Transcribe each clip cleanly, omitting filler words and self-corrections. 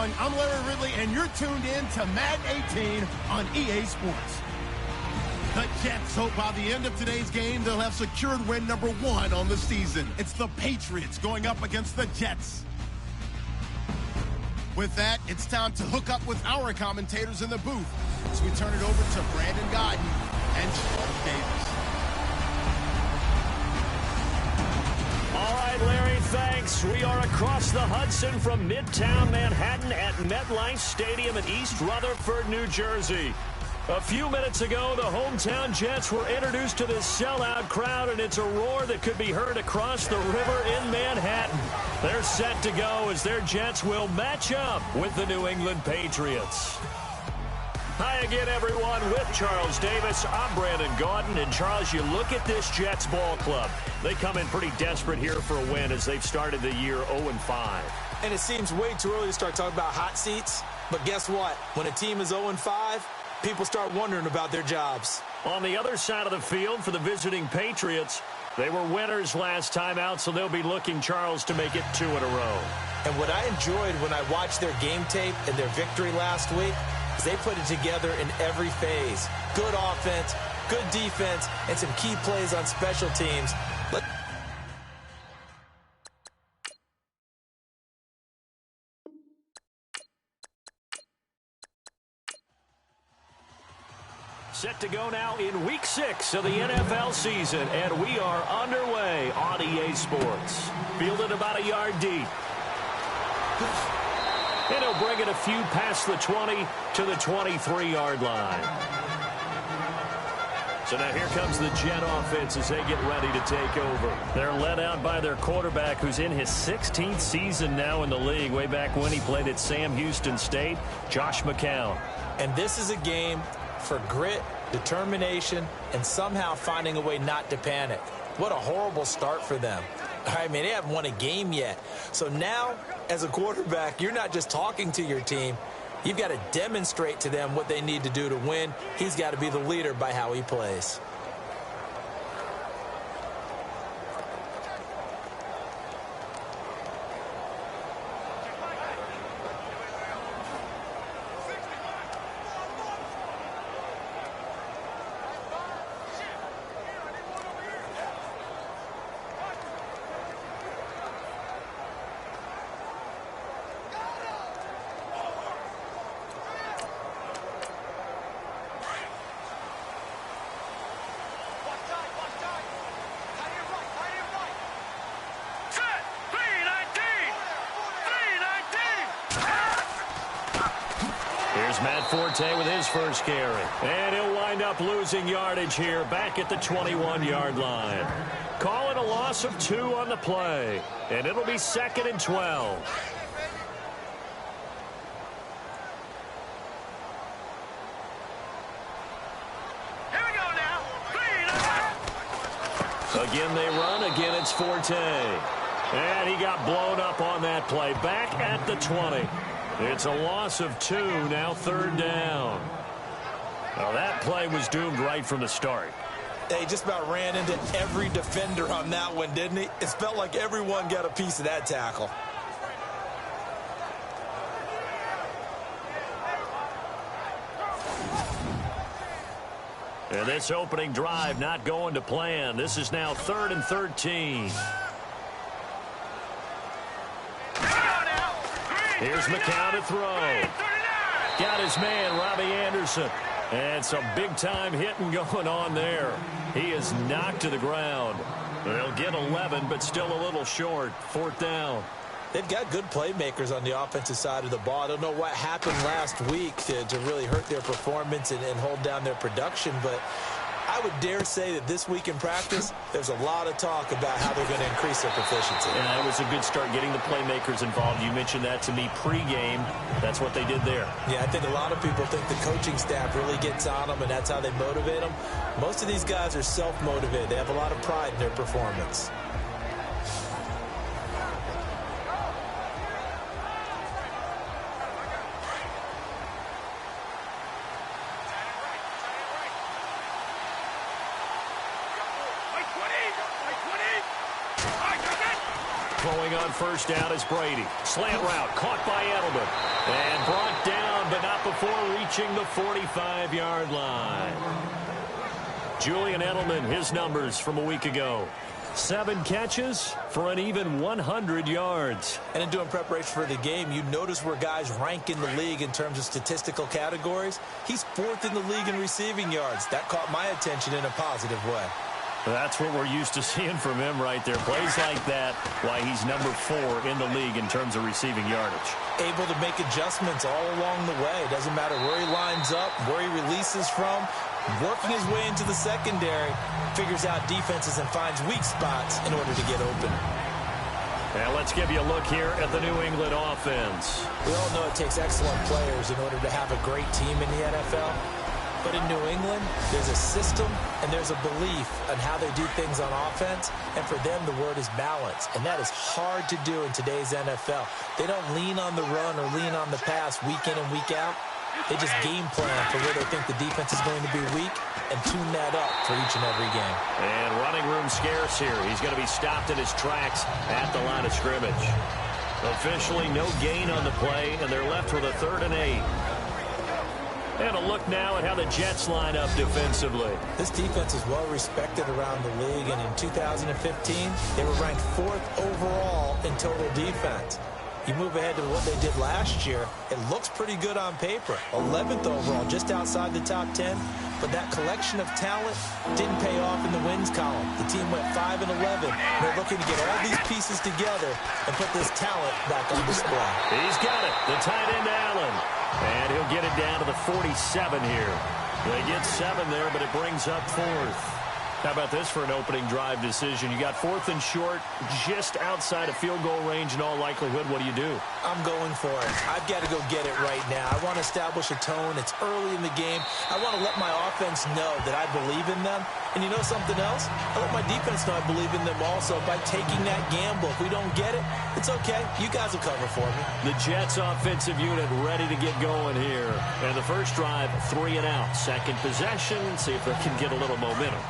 everyone. I'm Larry Ridley, and you're tuned in to Madden 18 on EA Sports. The Jets hope by the end of today's game, they'll have secured win number 1 on the season. It's the Patriots going up against the Jets. With that, it's time to hook up with our commentators in the booth. So we turn it over to Brandon Godden and Charles Davis. All right, Larry, thanks. We are across the Hudson from Midtown Manhattan at MetLife Stadium in East Rutherford, New Jersey. A few minutes ago, the hometown Jets were introduced to this sellout crowd, and it's a roar that could be heard across the river in Manhattan. They're set to go as their Jets will match up with the New England Patriots. Hi again, everyone. With Charles Davis, I'm Brandon Gaudin. And, Charles, you look at this Jets ball club. They come in pretty desperate here for a win as they've started the year 0-5. And it seems way too early to start talking about hot seats. But guess what? When a team is 0-5, people start wondering about their jobs. On the other side of the field for the visiting Patriots, they were winners last time out, so they'll be looking, Charles, to make it 2 in a row. And what I enjoyed when I watched their game tape and their victory last week is they put it together in every phase. Good offense, good defense, and some key plays on special teams. Set to go now in Week 6 of the NFL season, and we are underway on EA Sports. Fielded about a yard deep. And he'll bring it a few past the 20 to the 23-yard line. So now here comes the Jet offense as they get ready to take over. They're led out by their quarterback, who's in his 16th season now in the league, way back when he played at Sam Houston State, Josh McCown. And this is a game for grit, determination, and somehow finding a way not to panic. What a horrible start for them. I mean, they haven't won a game yet. So now, as a quarterback, you're not just talking to your team. You've got to demonstrate to them what they need to do to win. He's got to be the leader by how he plays. Matt Forte with his first carry. And he'll wind up losing yardage here back at the 21-yard line. Call it a loss of 2 on the play. And it'll be 2nd and 12. Here we go now. Again they run. Again it's Forte. And he got blown up on that play. Back at the 20. It's a loss of 2, now 3rd down. Now that play was doomed right from the start. He just about ran into every defender on that one, didn't he? It felt like everyone got a piece of that tackle. And this opening drive not going to plan. This is now 3rd and 13. Here's McCown to throw. Got his man, Robbie Anderson. And some big-time hitting going on there. He is knocked to the ground. They'll get 11, but still a little short. 4th down. They've got good playmakers on the offensive side of the ball. I don't know what happened last week to really hurt their performance and hold down their production, but I would dare say that this week in practice, there's a lot of talk about how they're going to increase their proficiency. And that was a good start getting the playmakers involved. You mentioned that to me pregame. That's what they did there. Yeah, I think a lot of people think the coaching staff really gets on them, and that's how they motivate them. Most of these guys are self-motivated. They have a lot of pride in their performance. Throwing on first down is Brady. Slant route caught by Edelman. And brought down, but not before reaching the 45-yard line. Julian Edelman, his numbers from a week ago. 7 catches for an even 100 yards. And in doing preparation for the game, you notice where guys rank in the league in terms of statistical categories. He's 4th in the league in receiving yards. That caught my attention in a positive way. That's what we're used to seeing from him right there. Plays like that, why he's number 4 in the league in terms of receiving yardage. Able to make adjustments all along the way. Doesn't matter where he lines up, where he releases from. Working his way into the secondary, figures out defenses and finds weak spots in order to get open. Now let's give you a look here at the New England offense. We all know it takes excellent players in order to have a great team in the NFL. But in New England, there's a system and there's a belief on how they do things on offense. And for them, the word is balance. And that is hard to do in today's NFL. They don't lean on the run or lean on the pass week in and week out. They just game plan for where they think the defense is going to be weak and tune that up for each and every game. And running room scarce here. He's going to be stopped in his tracks at the line of scrimmage. Officially no gain on the play, and they're left with a 3rd and 8. And a look now at how the Jets line up defensively. This defense is well respected around the league, and in 2015, they were ranked 4th overall in total defense. You move ahead to what they did last year, it looks pretty good on paper. 11th overall, just outside the top 10. But that collection of talent didn't pay off in the wins column. The team went 5 and 11. They're looking to get all these pieces together and put this talent back on display. He's got it. The tight end, Allen. And he'll get it down to the 47 here. They get 7 there, but it brings up 4th. How about this for an opening drive decision? You got 4th and short, just outside of field goal range in all likelihood. What do you do? I'm going for it. I've got to go get it right now. I want to establish a tone. It's early in the game. I want to let my offense know that I believe in them. And you know something else? I let my defense know I believe in them also by taking that gamble. If we don't get it, it's okay. You guys will cover for me. The Jets offensive unit ready to get going here. And the first drive, 3 and out. Second possession, see if they can get a little momentum.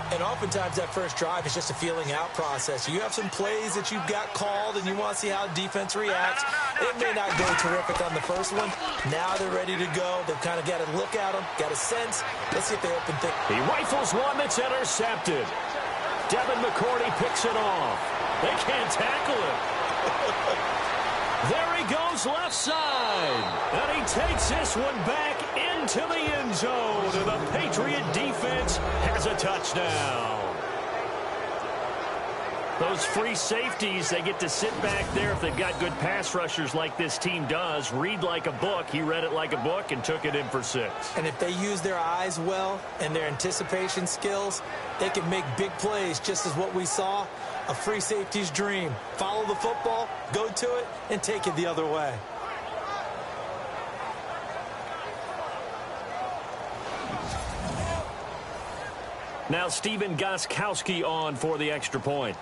And oftentimes that first drive is just a feeling out process. You have some plays that you've got called and you want to see how defense reacts. It may not go terrific on the first one. Now they're ready to go. They've kind of got a look at them, got a sense. Let's see if they open things. He rifles one that's intercepted. Devin McCourty picks it off. They can't tackle him. There he goes left side. And he takes this one back into the end zone. And the Patriot defense has a touchdown. Those free safeties, they get to sit back there if they've got good pass rushers like this team does. Read like a book. He read it like a book and took it in for 6. And if they use their eyes well and their anticipation skills, they can make big plays, just as what we saw. A free safety's dream. Follow the football, go to it, and take it the other way. Now Steven Gostkowski on for the extra point.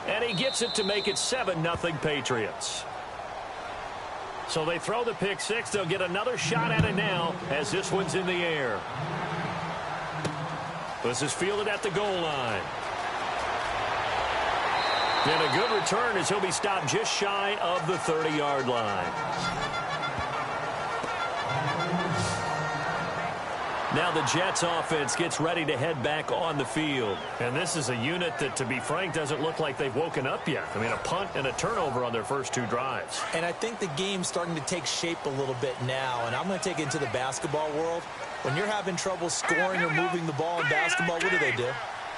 And he gets it to make it 7-0 Patriots. So they throw the pick 6. They'll get another shot at it now as this one's in the air. This is fielded at the goal line. And a good return as he'll be stopped just shy of the 30-yard line. Now the Jets offense gets ready to head back on the field. And this is a unit that, to be frank, doesn't look like they've woken up yet. I mean, a punt and a turnover on their first 2 drives. And I think the game's starting to take shape a little bit now. And I'm going to take it into the basketball world. When you're having trouble scoring or moving the ball in basketball, what do?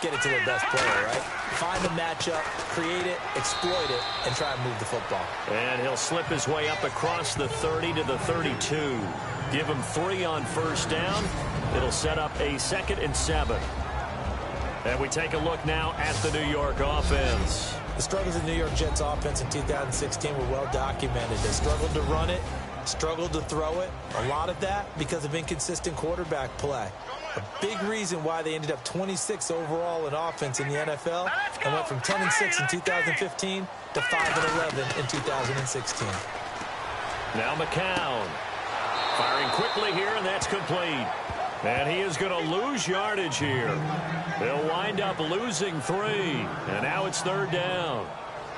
Get it to their best player, right? Find a matchup, create it, exploit it, and try and move the football. And he'll slip his way up across the 30 to the 32. Give him 3 on first down. It'll set up a 2nd and 7. And we take a look now at the New York offense. The struggles of the New York Jets offense in 2016 were well documented. They struggled to run it, struggled to throw it. A lot of that because of inconsistent quarterback play. A big reason why they ended up 26 overall in offense in the NFL and went from 10-6 in 2015 to 5-11 in 2016. Now McCown firing quickly here, and that's complete. And he is going to lose yardage here. They'll wind up losing 3. And now it's 3rd down.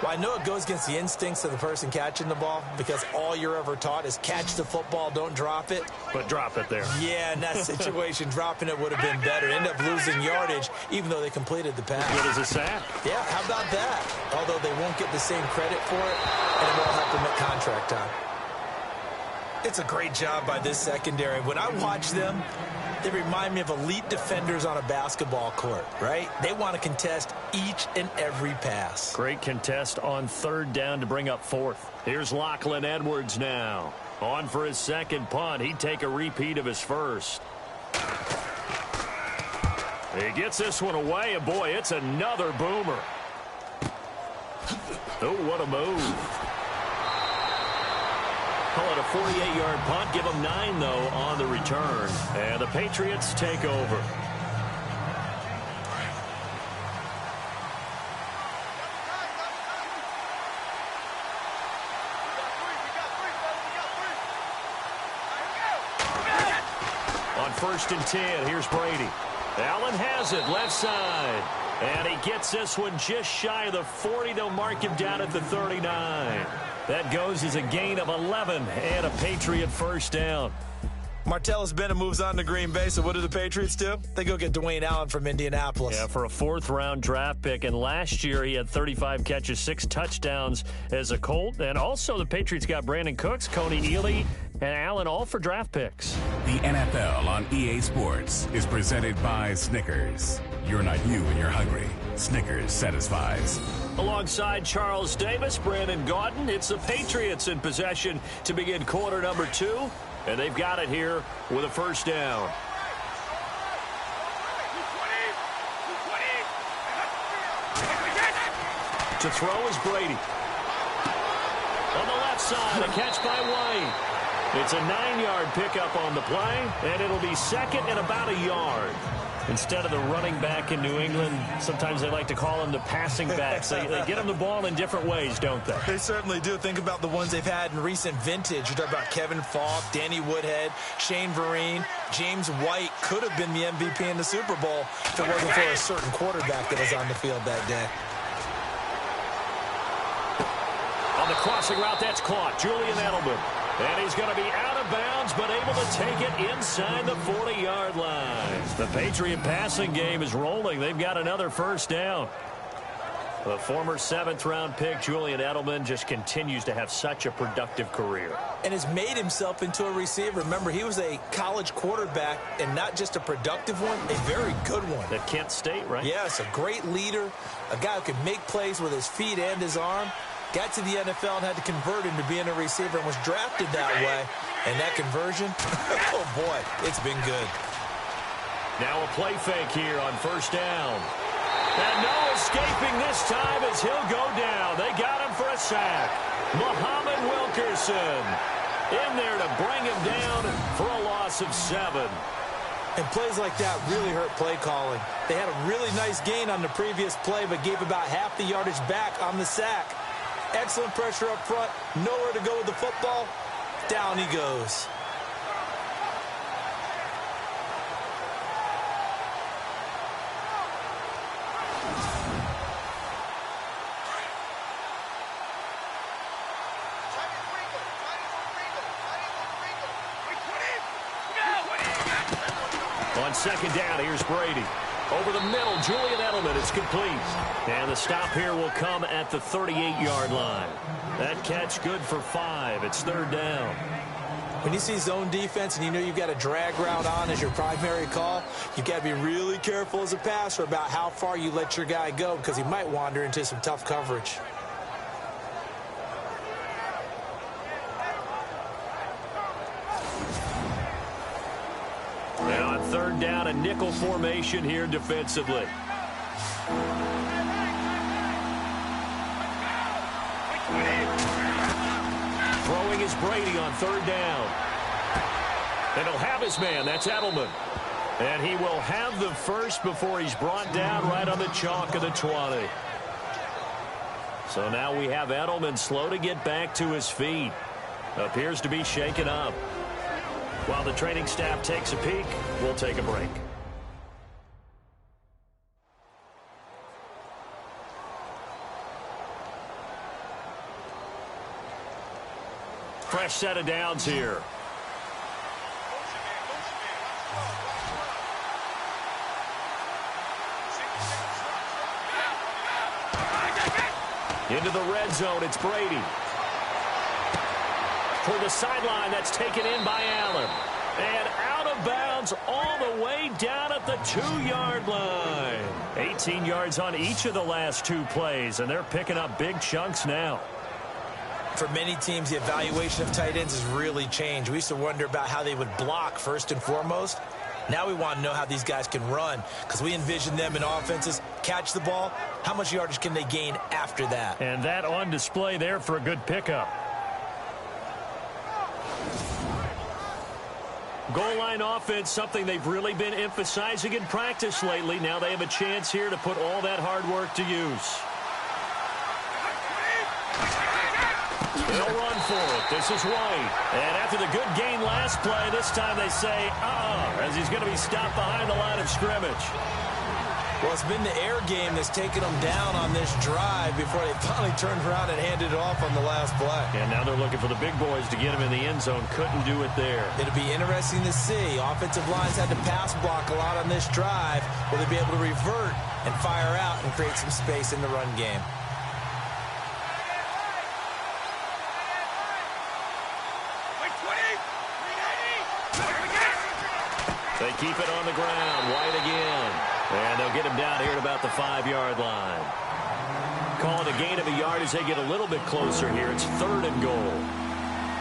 Well, I know it goes against the instincts of the person catching the ball because all you're ever taught is catch the football, don't drop it. But drop it there. Yeah, in that situation, dropping it would have been better. End up losing yardage, even though they completed the pass. Good as a sack. Yeah, how about that? Although they won't get the same credit for it, and it won't help them at contract time. It's a great job by this secondary. When I watch them, they remind me of elite defenders on a basketball court, right? They want to contest each and every pass. Great contest on 3rd down to bring up 4th. Here's Lachlan Edwards now. On for his second punt. He'd take a repeat of his first. He gets this one away, and boy, it's another boomer. Oh, what a move. Call it a 48-yard punt. Give them 9, though, on the return. And the Patriots take over. On 1st and 10, here's Brady. Allen has it, left side. And he gets this one just shy of the 40. They'll mark him down at the 39. That goes as a gain of 11 and a Patriot first down. Martellus Bennett moves on to Green Bay, so what do the Patriots do? They go get Dwayne Allen from Indianapolis. Yeah, for a 4th-round draft pick, and last year he had 35 catches, 6 touchdowns as a Colt, and also the Patriots got Brandon Cooks, Coney Ealy, and Allen all for draft picks. The NFL on EA Sports is presented by Snickers. You're not you when you're hungry. Snickers satisfies. Alongside Charles Davis, Brandon Gaudin, it's the Patriots in possession to begin quarter number 2. And they've got it here with a first down. To throw is Brady. On the left side, a catch by White. It's a 9-yard pickup on the play, and it'll be 2nd and about a yard. Instead of the running back in New England, sometimes they like to call them the passing backs. They get them the ball in different ways, don't they? They certainly do. Think about the ones they've had in recent vintage. You're talking about Kevin Falk, Danny Woodhead, Shane Vereen, James White could have been the MVP in the Super Bowl if it wasn't for a certain quarterback that was on the field that day. On the crossing route, that's caught. Julian Edelman. And he's going to be out of bounds, but able to take it inside the 40-yard line. The Patriot passing game is rolling. They've got another first down. The former 7th-round pick, Julian Edelman, just continues to have such a productive career. And has made himself into a receiver. Remember, he was a college quarterback, and not just a productive one, a very good one. At Kent State, right? Yes, a great leader, a guy who could make plays with his feet and his arm. Got to the NFL and had to convert into being a receiver and was drafted that way. And that conversion, oh boy, it's been good. Now a play fake here on first down. And no escaping this time as he'll go down. They got him for a sack. Muhammad Wilkerson in there to bring him down for a loss of 7. And plays like that really hurt play calling. They had a really nice gain on the previous play, but gave about half the yardage back on the sack. Excellent pressure up front. Nowhere to go with the football. Down he goes. On second down, here's Brady. Over the middle, Julian Edelman. It's complete. And the stop here will come at the 38-yard line. That catch good for 5. It's 3rd down. When you see zone defense and you know you've got a drag route on as your primary call, you've got to be really careful as a passer about how far you let your guy go because he might wander into some tough coverage. Now on 3rd down, a nickel formation here defensively. Throwing is Brady on 3rd down. And he'll have his man. That's Edelman. And he will have the first before he's brought down right on the chalk of the 20. So now we have Edelman slow to get back to his feet. Appears to be shaken up. While the training staff takes a peek, we'll take a break. Fresh set of downs here. Into the red zone, it's Brady. For the sideline, that's taken in by Allen. And out of bounds all the way down at the 2-yard line. 18 yards on each of the last 2 plays, and they're picking up big chunks now. For many teams, the evaluation of tight ends has really changed. We used to wonder about how they would block first and foremost. Now we want to know how these guys can run, because we envision them in offenses catch the ball. How much yardage can they gain after that? And that on display there for a good pickup. Goal line offense, something they've really been emphasizing in practice lately. Now they have a chance here to put all that hard work to use. They'll run for it. This is White. And after the good gain last play, this time they say, as he's going to be stopped behind the line of scrimmage. Well, it's been the air game that's taken them down on this drive before they finally turned around and handed it off on the last play. And now they're looking for the big boys to get him in the end zone. Couldn't do it there. It'll be interesting to see. Offensive lines had to pass block a lot on this drive. Will they be able to revert and fire out and create some space in the run game? They keep it on the ground. White again. And they'll get him down here at about the 5-yard line. Call it a gain of a yard as they get a little bit closer here. It's 3rd and goal.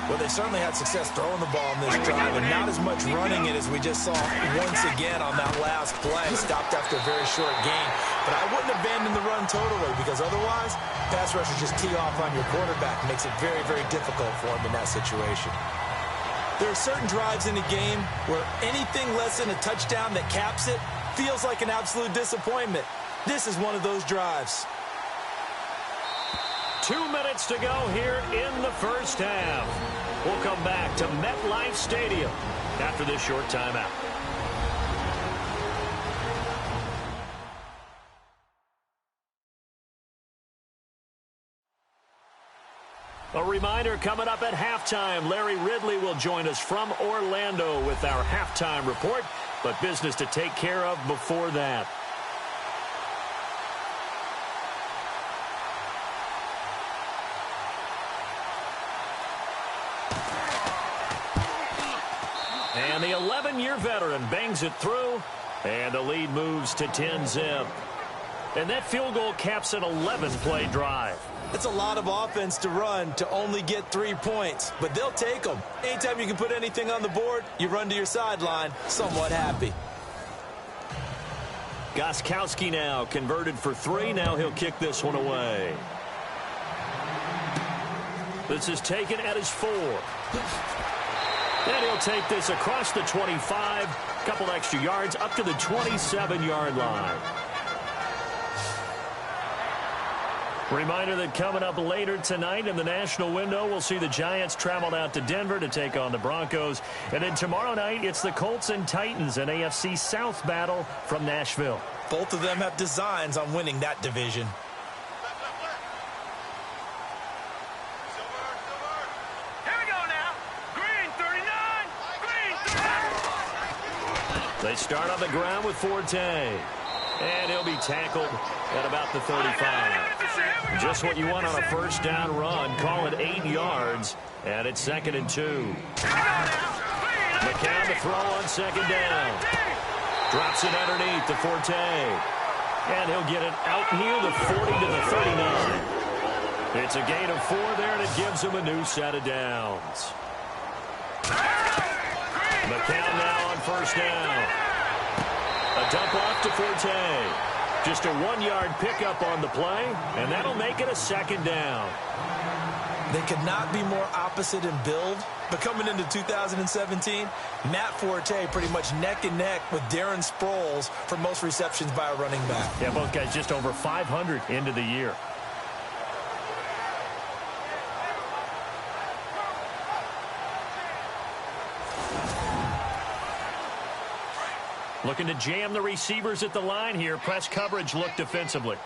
Well, they certainly had success throwing the ball in this drive, and not as much running it as we just saw once again on that last play. Stopped after a very short gain. But I wouldn't abandon the run totally, because otherwise, pass rushers just tee off on your quarterback. Makes it very, very difficult for him in that situation. There are certain drives in a game where anything less than a touchdown that caps it feels like an absolute disappointment. This is one of those drives. 2 minutes to go here in the first half. We'll come back to MetLife Stadium after this short timeout. A reminder, coming up at halftime, Larry Ridley will join us from Orlando with our halftime report, but business to take care of before that. And the 11-year veteran bangs it through, and the lead moves to 10-zip. And that field goal caps an 11-play drive. It's a lot of offense to run to only get 3 points, but they'll take them. Anytime you can put anything on the board, you run to your sideline somewhat happy. Gostkowski now converted for 3. Now he'll kick this one away. This is taken at his 4. And he'll take this across the 25, couple extra yards up to the 27-yard line. Reminder that coming up later tonight in the national window, we'll see the Giants travel out to Denver to take on the Broncos. And then tomorrow night, it's the Colts and Titans, an AFC South battle from Nashville. Both of them have designs on winning that division. Here we go now. Green 39. Green 39. They start on the ground with Forte. And he'll be tackled at about the 35. Just what you want on a first down run. Call it 8 yards. And it's 2nd and 2. McCown to throw on 2nd down. Drops it underneath to Forte. And he'll get it out near the 40 to the 39. It's a gain of 4 there, and it gives him a new set of downs. McCown now on first down. A dump off to Forte. Just a 1-yard pickup on the play, and that'll make it a 2nd down. They could not be more opposite in build, but coming into 2017, Matt Forte pretty much neck and neck with Darren Sproles for most receptions by a running back. Yeah, both guys just over 500 into the year. Looking to jam the receivers at the line here. Press coverage look defensively.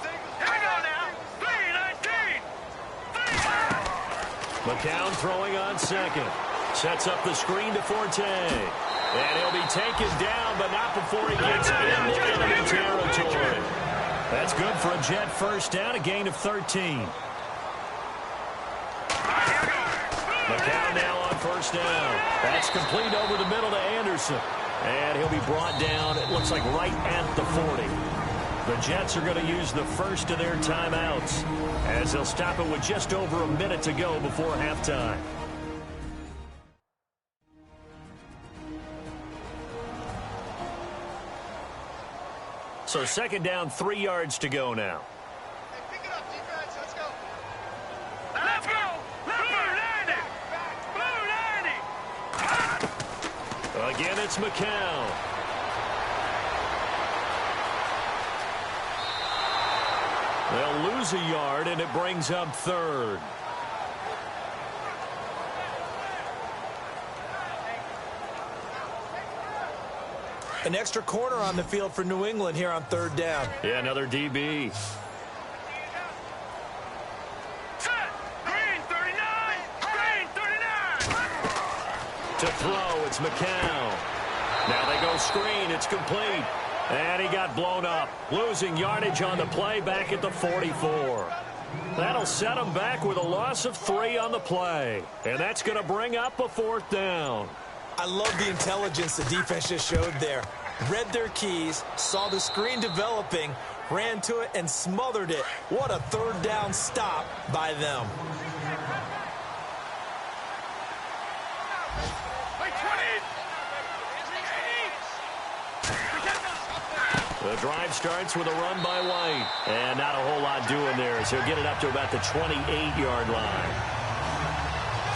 Here we go now. 3-19. McCown throwing on second. Sets up the screen to Forte. And he'll be taken down, but not before he gets into enemy territory. That's good for a Jet first down, a gain of 13. McCown now on first down. That's complete over the middle to Anderson. And he'll be brought down, it looks like right at the 40. The Jets are going to use the first of their timeouts as they'll stop it with just over a minute to go before halftime. So second down, 3 yards to go now. Hey, pick it up, defense. Let's go. Let's go. Blue 90. Again, it's McCown. They'll lose a yard, and it brings up third. An extra corner on the field for New England here on third down. Yeah, another DB. Set. Green 39. Green 39. To throw, it's McCown. Now they go screen. It's complete. And he got blown up. Losing yardage on the play back at the 44. That'll set him back with a loss of 3 on the play. And that's going to bring up a 4th down. I love the intelligence the defense just showed there. Read their keys, saw the screen developing, ran to it, and smothered it. What a third down stop by them. The drive starts with a run by White. And not a whole lot doing there as he'll get it up to about the 28-yard line.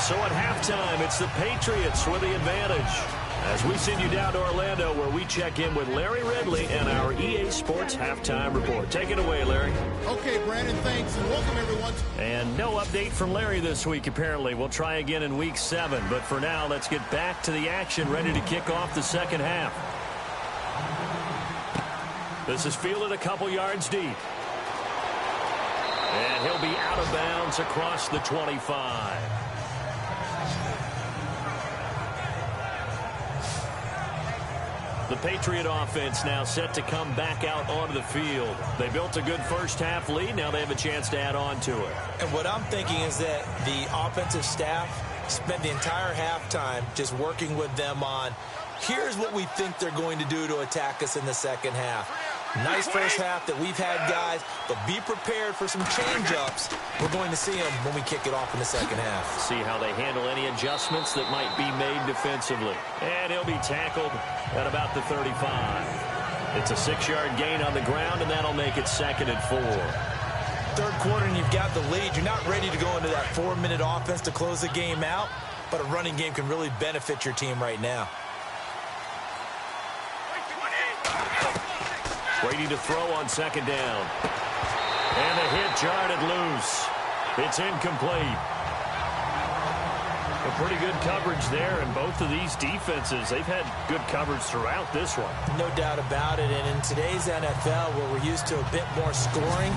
So at halftime, it's the Patriots with the advantage. As we send you down to Orlando, where we check in with Larry Ridley and our EA Sports Halftime Report. Take it away, Larry. Okay, Brandon, thanks, and welcome, everyone. And no update from Larry this week, apparently. We'll try again in Week 7. But for now, let's get back to the action, ready to kick off the second half. This is fielded a couple yards deep. And he'll be out of bounds across the 25. The Patriot offense now set to come back out onto the field. They built a good first half lead. Now they have a chance to add on to it. And what I'm thinking is that the offensive staff spent the entire halftime just working with them on, here's what we think they're going to do to attack us in the second half. Nice first half that we've had, guys, but be prepared for some change-ups. We're going to see them when we kick it off in the second half. See how they handle any adjustments that might be made defensively. And he'll be tackled at about the 35. It's a 6-yard gain on the ground, and that'll make it 2nd and 4. Third quarter, and you've got the lead. You're not ready to go into that 4-minute offense to close the game out, but a running game can really benefit your team right now. Waiting to throw on second down. And the hit jarred it loose. It's incomplete. A pretty good coverage there, and both of these defenses, they've had good coverage throughout this one. No doubt about it, and in today's NFL, where we're used to a bit more scoring,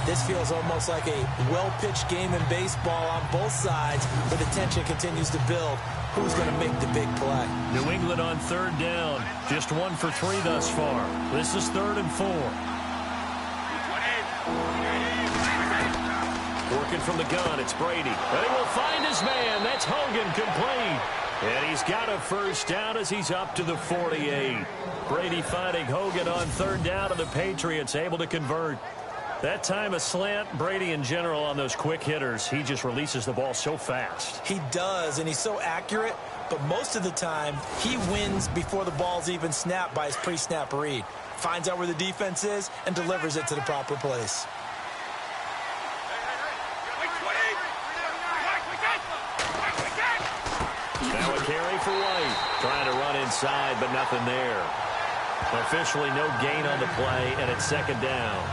this feels almost like a well-pitched game in baseball on both sides, where the tension continues to build. Who's going to make the big play? New England on third down. Just 1 for 3 thus far. This is 3rd and 4. Working from the gun, it's Brady. And he will find his man. That's Hogan, complete. And he's got a first down as he's up to the 48. Brady finding Hogan on third down, and the Patriots able to convert. That time a slant. Brady in general on those quick hitters, he just releases the ball so fast. He does, and he's so accurate, but most of the time he wins before the ball's even snapped by his pre-snap read. Finds out where the defense is and delivers it to the proper place. Now a carry for White. Trying to run inside, but nothing there. Officially no gain on the play, and it's 2nd down.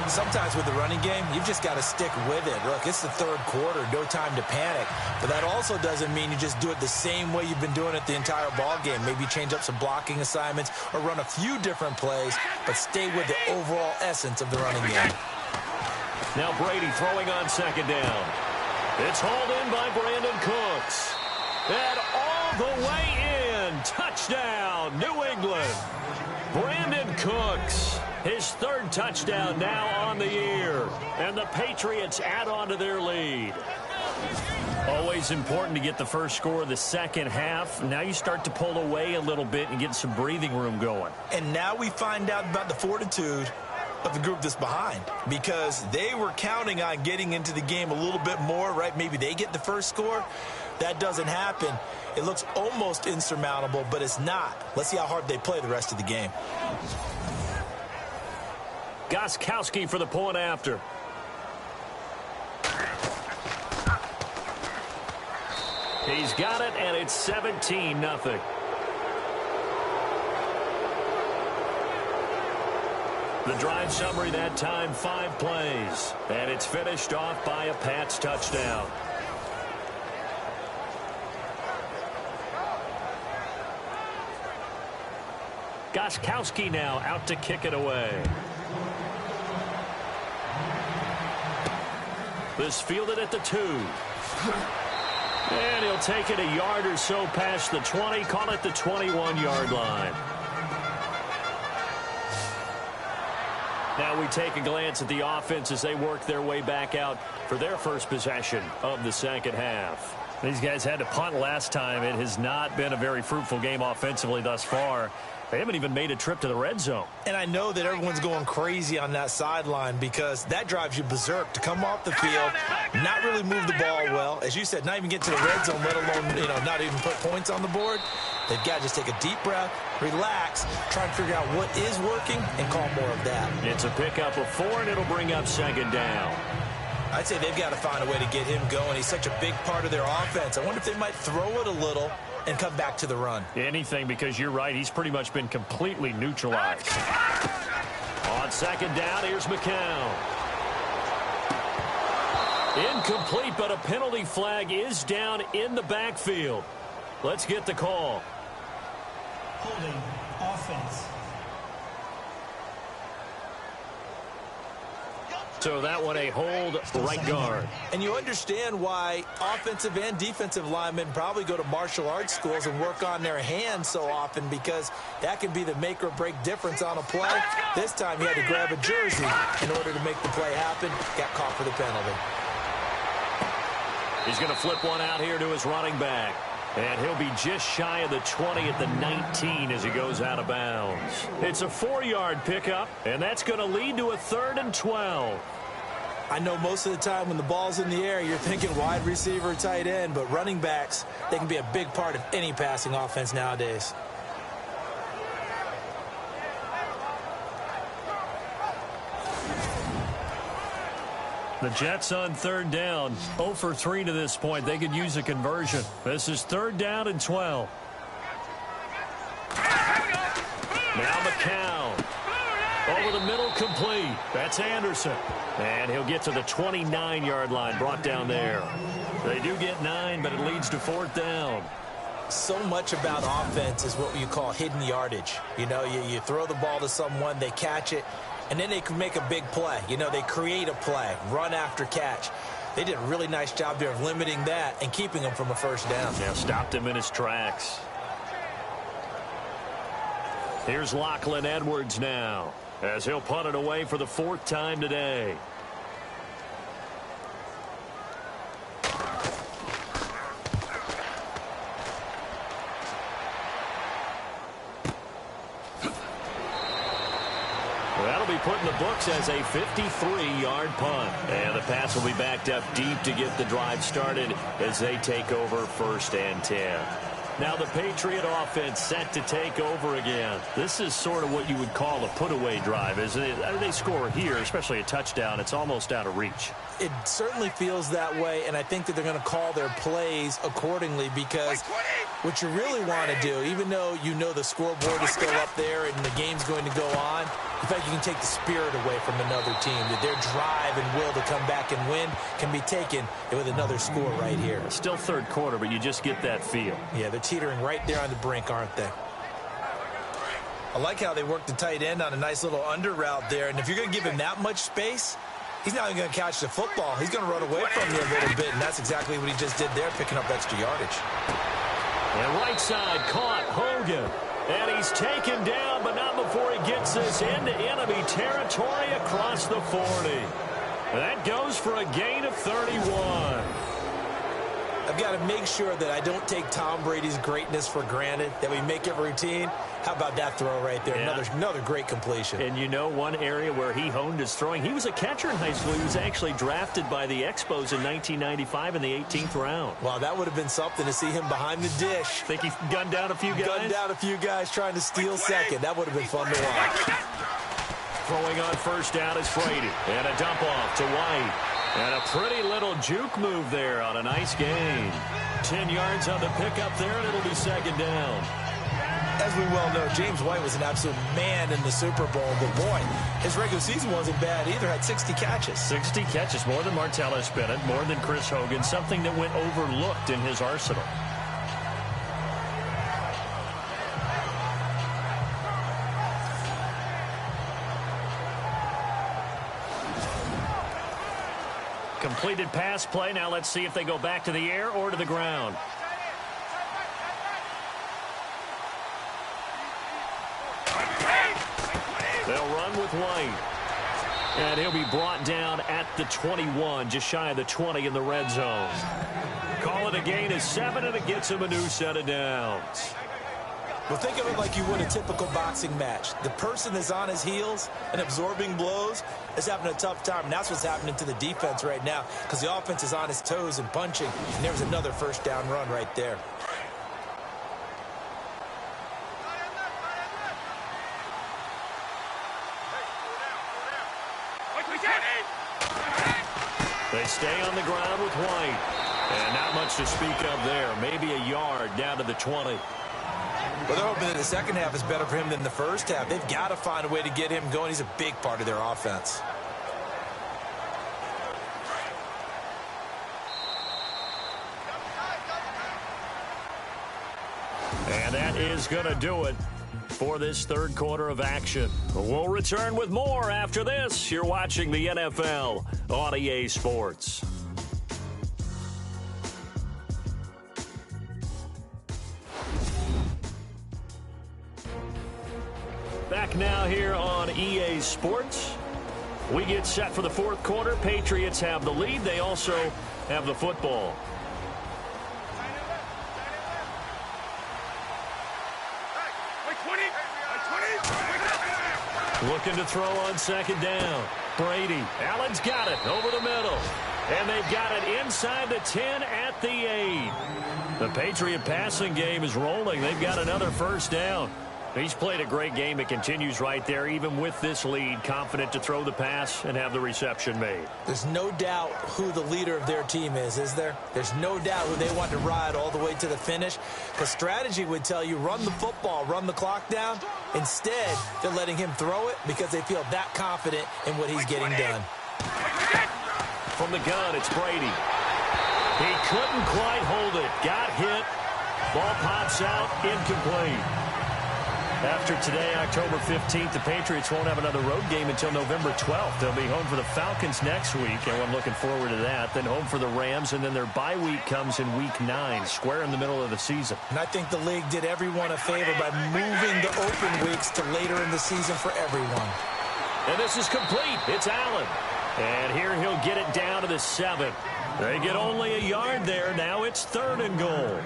Sometimes with the running game, you've just got to stick with it. Look, it's the third quarter, no time to panic. But that also doesn't mean you just do it the same way you've been doing it the entire ball game. Maybe change up some blocking assignments or run a few different plays, but stay with the overall essence of the running game. Now Brady throwing on second down. It's hauled in by Brandon Cooks. And all the way in. Touchdown, New England. Brandon Cooks, his third touchdown now on the year. And the Patriots add on to their lead. Always important to get the first score of the second half. Now you start to pull away a little bit and get some breathing room going. And now we find out about the fortitude of the group that's behind, because they were counting on getting into the game a little bit more, right? Maybe they get the first score. That doesn't happen. It looks almost insurmountable, but it's not. Let's see how hard they play the rest of the game. Gostkowski for the point after. He's got it, and it's 17-0. The drive summary that time, 5 plays. And it's finished off by a Pats touchdown. Gostkowski now out to kick it away. This fielded at the 2. And he'll take it a yard or so past the 20, call it the 21-yard line. Now we take a glance at the offense as they work their way back out for their first possession of the second half. These guys had to punt last time. It has not been a very fruitful game offensively thus far. They haven't even made a trip to the red zone. And I know that everyone's going crazy on that sideline because that drives you berserk to come off the field, not really move the ball well. As you said, not even get to the red zone, let alone, not even put points on the board. They've got to just take a deep breath, relax, try and figure out what is working, and call more of that. It's a pickup of 4, and it'll bring up second down. I'd say they've got to find a way to get him going. He's such a big part of their offense. I wonder if they might throw it a little and come back to the run. Anything, because you're right. He's pretty much been completely neutralized. On second down, here's McCown. Incomplete, but a penalty flag is down in the backfield. Let's get the call. Holding offense. So that one a hold right guard. And you understand why offensive and defensive linemen probably go to martial arts schools and work on their hands so often, because that can be the make or break difference on a play. This time he had to grab a jersey in order to make the play happen. Got caught for the penalty. He's going to flip one out here to his running back. And he'll be just shy of the 20 at the 19 as he goes out of bounds. It's a 4-yard pickup, and that's going to lead to a 3rd and 12. I know most of the time when the ball's in the air, you're thinking wide receiver, tight end, but running backs, they can be a big part of any passing offense nowadays. The Jets on 3rd down, 0 for 3 to this point. They could use a conversion. This is 3rd down and 12. Now McCown. Over the middle, complete. That's Anderson. And he'll get to the 29-yard line, brought down there. They do get 9, but it leads to 4th down. So much about offense is what you call hidden yardage. You throw the ball to someone, they catch it, and then they can make a big play. They create a play, run after catch. They did a really nice job there of limiting that and keeping him from a first down. Yeah, stopped him in his tracks. Here's Lachlan Edwards now, as he'll punt it away for the 4th time today. That'll be put in the books as a 53-yard punt. And the Pats will be backed up deep to get the drive started as they take over 1st and 10. Now the Patriot offense set to take over again. This is sort of what you would call a put-away drive, isn't it? They score here, especially a touchdown. It's almost out of reach. It certainly feels that way, and I think that they're going to call their plays accordingly, because what you really want to do, even though the scoreboard is still up there and the game's going to go on, In fact, you can take the spirit away from another team. That their drive and will to come back and win can be taken with another score right here. Still third quarter, but you just get that feel. Yeah, they're teetering right there on the brink, aren't they? I like how they work the tight end on a nice little under route there. And if you're going to give him that much space, he's not even going to catch the football. He's going to run away from you a little bit, and that's exactly what he just did there, picking up extra yardage. And right side caught Hogan. And he's taken down, but not before he gets this into enemy territory across the 40. That goes for a gain of 31. I've got to make sure that I don't take Tom Brady's greatness for granted, that we make it routine. How about that throw right there? Yeah. Another great completion. And you know one area where he honed his throwing, he was a catcher in high school. He was actually drafted by the Expos in 1995 in the 18th round. Wow, that would have been something to see him behind the dish. Think he gunned down a few guys? Gunned down a few guys trying to steal second. That would have been fun to watch. Throwing on first down is Brady. And a dump off to White. And a pretty little juke move there on a nice gain. 10 yards on the pickup there, and it'll be second down. As we well know, James White was an absolute man in the Super Bowl. But, boy, his regular season wasn't bad either. Had 60 catches. 60 catches, more than Martellus Bennett, more than Chris Hogan, something that went overlooked in his arsenal. Completed pass play. Now let's see if they go back to the air or to the ground. They'll run with White. And he'll be brought down at the 21, just shy of the 20 in the red zone. Call it a gain of 7, and it gets him a new set of downs. Well, think of it like you would a typical boxing match. The person that's on his heels and absorbing blows is having a tough time. And that's what's happening to the defense right now, because the offense is on its toes and punching. And there's another first down run right there. They stay on the ground with White. And not much to speak of there. Maybe a yard down to the 20. Well, they're hoping that the second half is better for him than the first half. They've got to find a way to get him going. He's a big part of their offense. And that is going to do it for this third quarter of action. We'll return with more after this. You're watching the NFL on EA Sports. Back now here on EA Sports. We get set for the fourth quarter. Patriots have the lead. They also have the football. Looking to throw on second down. Brady. Allen's got it over the middle. And they've got it inside the 10 at the 8. The Patriot passing game is rolling. They've got another first down. He's played a great game. It continues right there, even with this lead, confident to throw the pass and have the reception made. There's no doubt who the leader of their team is there? There's no doubt who they want to ride all the way to the finish. Because strategy would tell you, run the football, run the clock down. Instead, they're letting him throw it because they feel that confident in what he's getting done. From the gun, it's Brady. He couldn't quite hold it. Got hit. Ball pops out, incomplete. After today, October 15th, the Patriots won't have another road game until November 12th. They'll be home for the Falcons next week, and I'm looking forward to that. Then home for the Rams, and then their bye week comes in Week 9, square in the middle of the season. And I think the league did everyone a favor by moving the open weeks to later in the season for everyone. And this is complete. It's Allen. And here he'll get it down to the 7. They get only a yard there. Now it's 3rd and goal.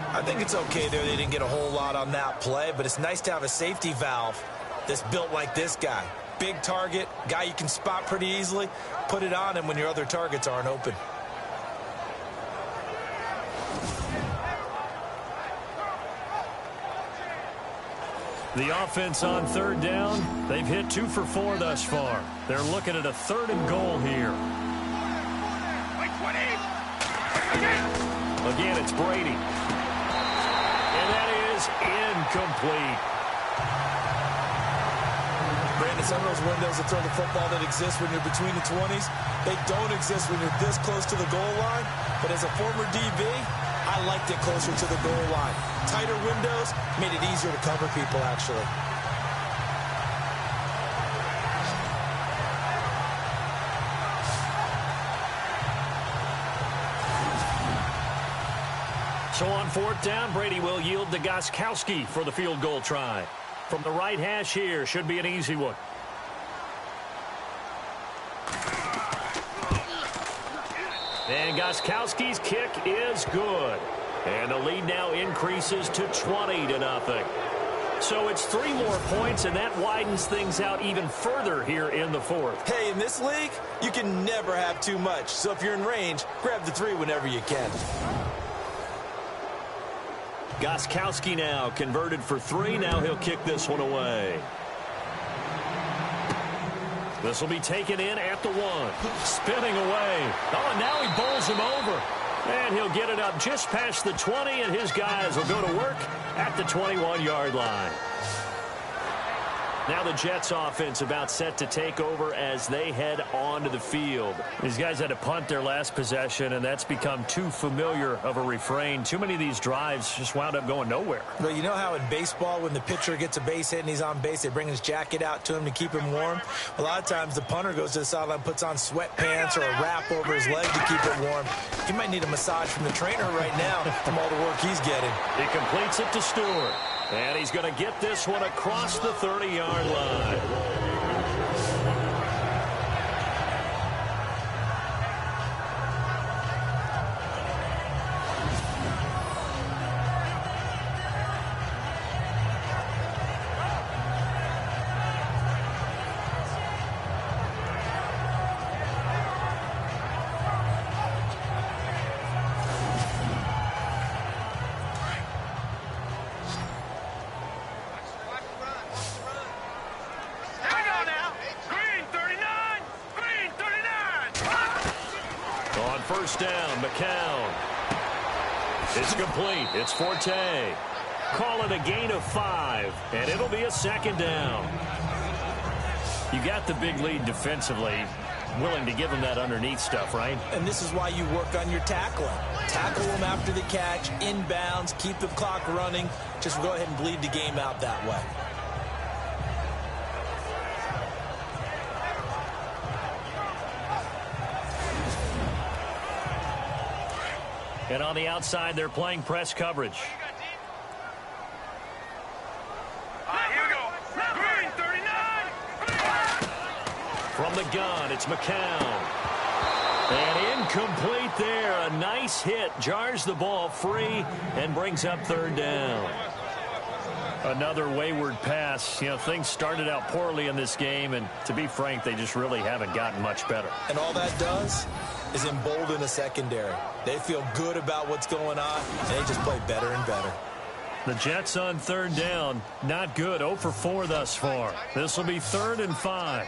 I think it's okay there. They didn't get a whole lot on that play, but it's nice to have a safety valve that's built like this guy. Big target, guy you can spot pretty easily. Put it on him when your other targets aren't open. The offense on 3rd down. They've hit 2 for 4 thus far. They're looking at a 3rd and goal here. Again, it's Brady. And that is incomplete. Brandon, some of those windows to throw the football that exist when you're between the 20s, they don't exist when you're this close to the goal line. But as a former DB, I liked it closer to the goal line. Tighter windows made it easier to cover people, actually. So on fourth down, Brady will yield to Gostkowski for the field goal try. From the right hash here, should be an easy one. And Gostkowski's kick is good. And the lead now increases to 20-0. So it's 3 more points, and that widens things out even further here in the fourth. Hey, in this league, you can never have too much. So if you're in range, grab the 3 whenever you can. Gostkowski now converted for 3. Now he'll kick this one away. This will be taken in at the 1. Spinning away. Oh, and now he bowls him over. And he'll get it up just past the 20, and his guys will go to work at the 21-yard line. Now the Jets offense about set to take over as they head onto the field. These guys had to punt their last possession, and that's become too familiar of a refrain. Too many of these drives just wound up going nowhere. Well, you know how in baseball when the pitcher gets a base hit and he's on base, they bring his jacket out to him to keep him warm? A lot of times the punter goes to the sideline, puts on sweatpants or a wrap over his leg to keep it warm. He might need a massage from the trainer right now from all the work he's getting. He completes it to Stewart. And he's going to get this one across the 30-yard line. First down, McCown. It's complete. It's Forte. Call it a gain of 5, and it'll be a second down. You got the big lead defensively. Willing to give them that underneath stuff, right? And this is why you work on your tackling. Tackle them after the catch, inbounds, keep the clock running. Just go ahead and bleed the game out that way. And on the outside, they're playing press coverage. Here we go. Green 39. From the gun, it's McCown. And incomplete there. A nice hit. Jars the ball free and brings up third down. Another wayward pass. You know, things started out poorly in this game, and to be frank, they just really haven't gotten much better. And all that does is embolden a secondary. They feel good about what's going on, and they just play better and better. The Jets on third down, not good. 0 for 4 thus far. This will be 3rd and 5.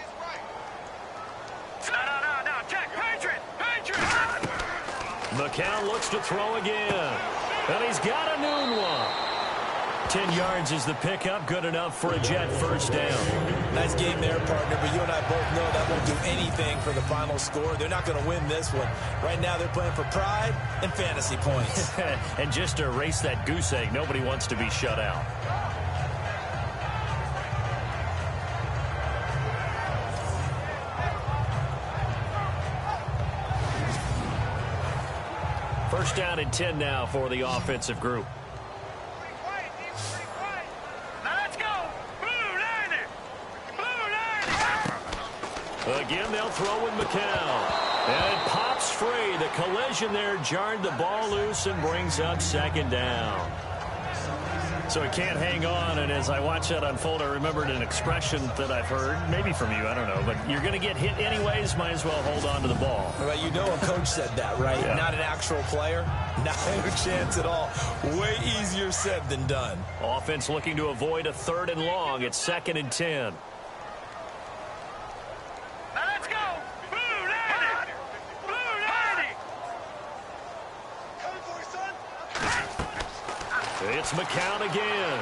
No. Check. Patriot. McCown looks to throw again. And he's got a noon one. 10 yards is the pickup. Good enough for a Jet first down. Nice game there, partner, but you and I both know that won't do anything for the final score. They're not going to win this one. Right now they're playing for pride and fantasy points. And just to erase that goose egg, nobody wants to be shut out. First down and 10 now for the offensive group. Again, they'll throw with McCown. And it pops free. The collision there jarred the ball loose and brings up second down. So it can't hang on, and as I watch that unfold, I remembered an expression that I've heard, maybe from you, I don't know, but you're going to get hit anyways, might as well hold on to the ball. Well, you know a coach said that, right? Yeah. Not an actual player. Not a chance at all. Way easier said than done. Offense looking to avoid a 3rd and long. It's 2nd and 10. It's McCown again.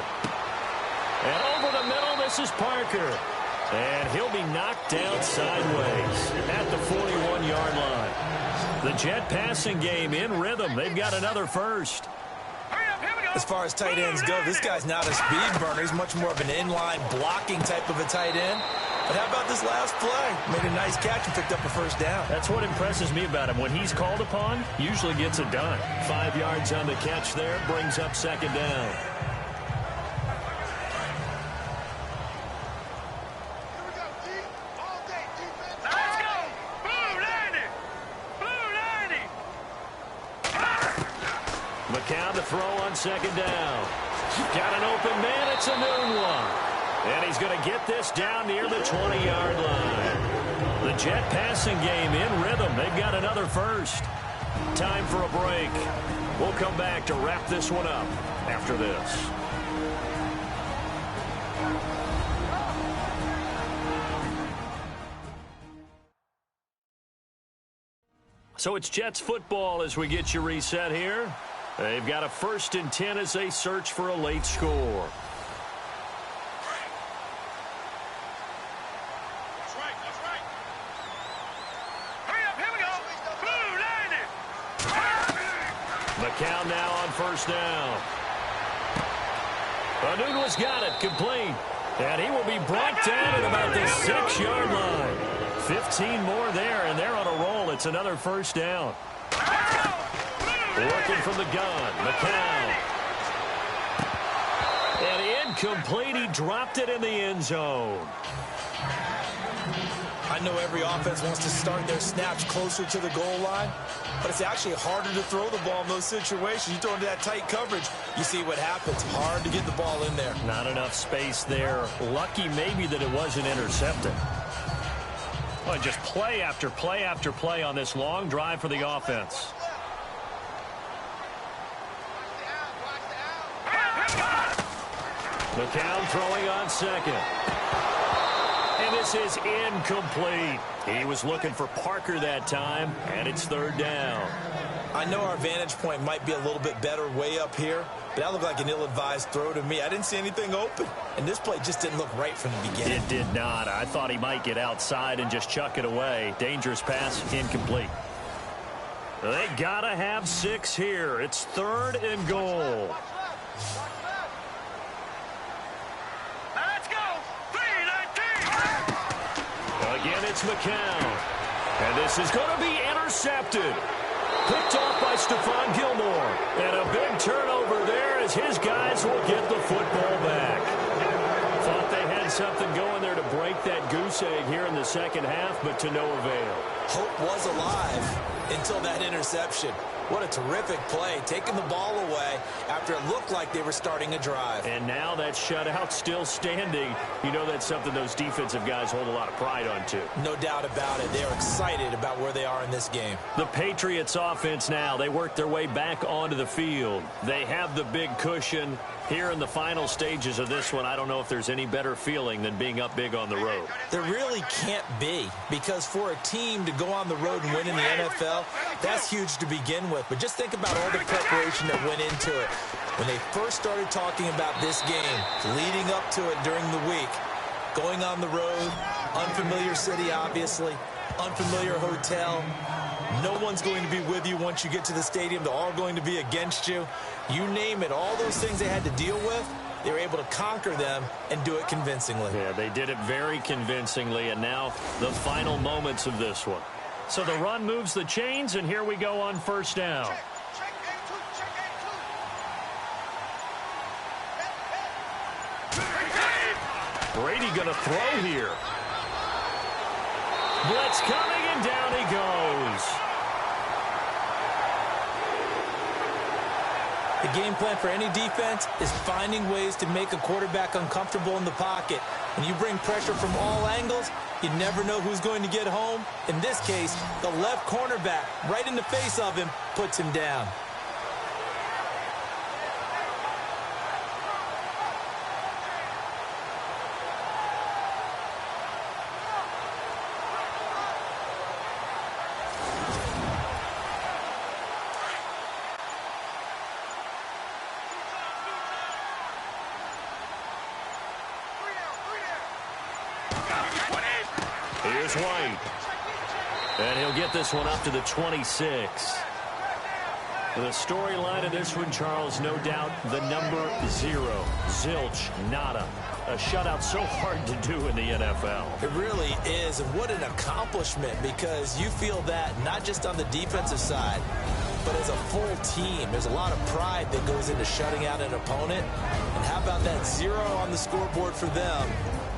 And over the middle, this is Parker. And he'll be knocked down sideways at the 41-yard line. The Jet passing game in rhythm. They've got another first. As far as tight ends go, this guy's not a speed burner. He's much more of an inline blocking type of a tight end. But how about this last play? Made a nice catch and picked up a first down. That's what impresses me about him. When he's called upon, usually gets it done. 5 yards on the catch there, brings up second down. McCown to throw on second down. Got an open man. It's a noon one. And he's going to get this down near the 20-yard line. The Jet passing game in rhythm. They've got another first. Time for a break. We'll come back to wrap this one up after this. So it's Jets football as we get you reset here. They've got a 1st and 10 as they search for a late score. That's right. Hurry up, here we go. Blue, line it. McCown now on first down. Anunua's got it, complete. And he will be brought down at about the 6-yard line. 15 more there, and they're on a roll. It's another first down. Working from the gun, McCown. And incomplete. He dropped it in the end zone. I know every offense wants to start their snaps closer to the goal line, but it's actually harder to throw the ball in those situations. You throw into that tight coverage, you see what happens. Hard to get the ball in there. Not enough space there. Lucky maybe that it wasn't intercepted. Well, just play after play after play on this long drive for the offense. McCown throwing on second. And this is incomplete. He was looking for Parker that time, and it's third down. I know our vantage point might be a little bit better way up here, but that looked like an ill-advised throw to me. I didn't see anything open, and this play just didn't look right from the beginning. It did not. I thought he might get outside and just chuck it away. Dangerous pass, incomplete. They gotta have 6 here. It's 3rd and goal. Let's go. 3-19. Again, it's McCown. And this is going to be intercepted. Picked off by Stephon Gilmore. And a big turnover there as his guys will get the football back. Thought they had something going there to break that goose egg here in the second half, but to no avail. Hope was alive until that interception. What a terrific play, taking the ball away after it looked like they were starting a drive. And now that shutout still standing. You know that's something those defensive guys hold a lot of pride on, too. No doubt about it. They are excited about where they are in this game. The Patriots offense now, they work their way back onto the field. They have the big cushion. Here in the final stages of this one, I don't know if there's any better feeling than being up big on the road. There really can't be, because for a team to go on the road and win in the NFL, that's huge to begin with. But just think about all the preparation that went into it. When they first started talking about this game, leading up to it during the week, going on the road, unfamiliar city, obviously, unfamiliar hotel. No one's going to be with you once you get to the stadium. They're all going to be against you. You name it, all those things they had to deal with, they were able to conquer them and do it convincingly. Yeah, they did it very convincingly, and now the final moments of this one. So the run moves the chains, and here we go on first down. Brady going to throw here. Blitz coming, and down he goes. The game plan for any defense is finding ways to make a quarterback uncomfortable in the pocket. When you bring pressure from all angles, you never know who's going to get home. In this case, the left cornerback, right in the face of him, puts him down. Here's White. And he'll get this one up to the 26. The storyline of this one, Charles, no doubt the number 0. Zilch, nada. A shutout so hard to do in the NFL. It really is, and what an accomplishment, because you feel that not just on the defensive side, but as a full team. There's a lot of pride that goes into shutting out an opponent. And how about that 0 on the scoreboard for them,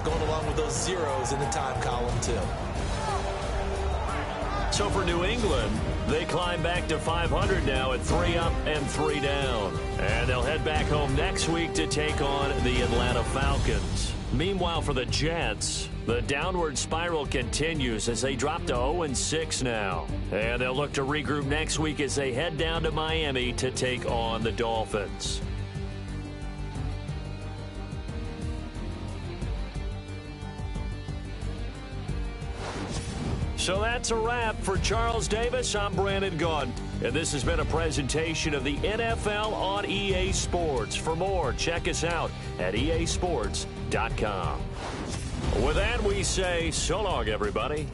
going along with those zeros in the time column, too. So for New England, they climb back to 500 now at 3 up and 3 down. And they'll head back home next week to take on the Atlanta Falcons. Meanwhile, for the Jets, the downward spiral continues as they drop to 0-6 now. And they'll look to regroup next week as they head down to Miami to take on the Dolphins. So that's a wrap. For Charles Davis, I'm Brandon Gaudin. And this has been a presentation of the NFL on EA Sports. For more, check us out at easports.com. With that, we say so long, everybody.